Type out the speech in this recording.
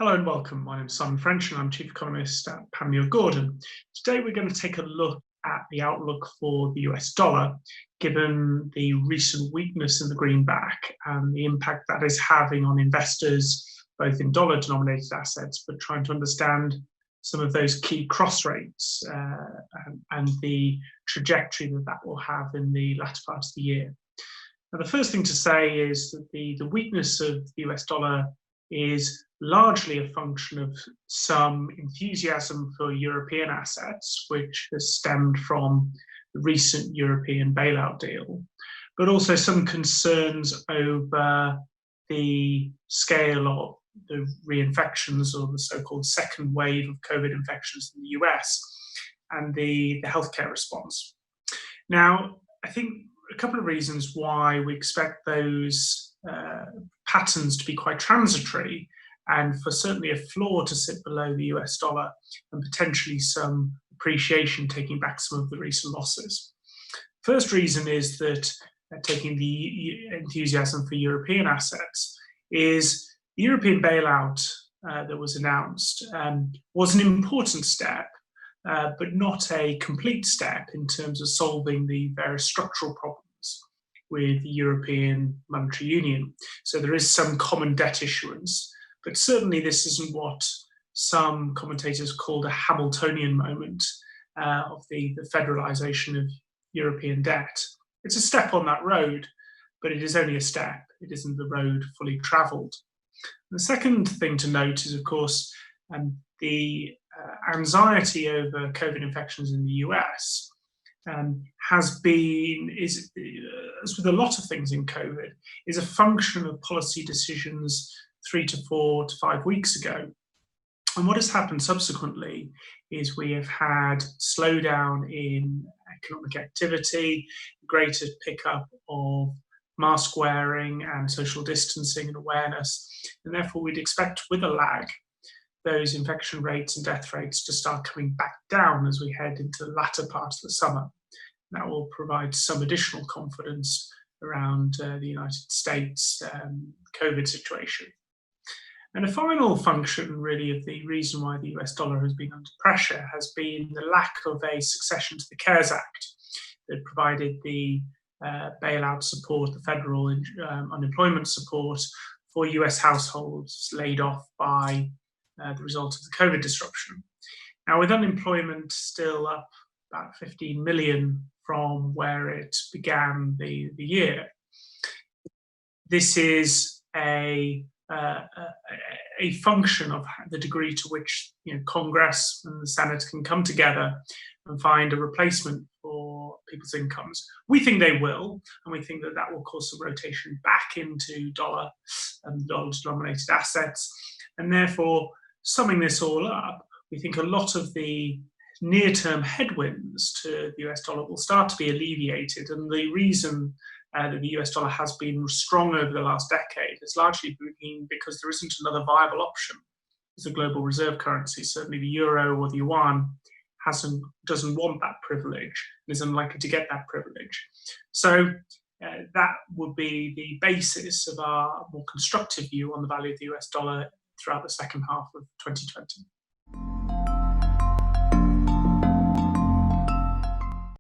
Hello and welcome. My name is Simon French and I'm Chief Economist at Panmure Gordon. Today we're going to take a look at the outlook for the US dollar, given the recent weakness in the greenback and the impact that is having on investors, both in dollar-denominated assets, but trying to understand some of those key cross rates and the trajectory that that will have in the latter part of the year. Now, the first thing to say is that the weakness of the US dollar is largely a function of some enthusiasm for European assets, which has stemmed from the recent European bailout deal, but also some concerns over the scale of the reinfections or the so-called second wave of COVID infections in the US and the healthcare response. Now, I think a couple of reasons why we expect those patterns to be quite transitory and for certainly a floor to sit below the US dollar and potentially some appreciation taking back some of the recent losses. First reason is that taking the enthusiasm for European assets is the European bailout that was announced was an important step, but not a complete step in terms of solving the various structural problems with the European Monetary Union. So there is some common debt issuance, but certainly this isn't what some commentators called a Hamiltonian moment of the federalization of European debt. It's a step on that road, but it is only a step. It isn't the road fully traveled. The second thing to note is, of course, the anxiety over COVID infections in the US as with a lot of things in COVID, is a function of policy decisions 3 to 4 to 5 weeks ago. And what has happened subsequently is we have had slowdown in economic activity, greater pickup of mask wearing and social distancing and awareness. And therefore, we'd expect with a lag, those infection rates and death rates to start coming back down as we head into the latter part of the summer. That will provide some additional confidence around the United States COVID situation. And a final function, really, of the reason why the US dollar has been under pressure has been the lack of a succession to the CARES Act that provided the bailout support, the federal unemployment support for US households laid off by the result of the COVID disruption. Now, with unemployment still up about 15 million from where it began the year, this is a function of the degree to which Congress and the Senate can come together and find a replacement for people's incomes. We think they will, and we think that that will cause some rotation back into dollar and dollar-denominated assets, and therefore, summing this all up, we think a lot of the near-term headwinds to the US dollar will start to be alleviated. And the reason that the US dollar has been strong over the last decade has largely been because there isn't another viable option as a global reserve currency. Certainly the euro or the yuan doesn't want that privilege and is unlikely to get that privilege. So that would be the basis of our more constructive view on the value of the US dollar throughout the second half of 2020.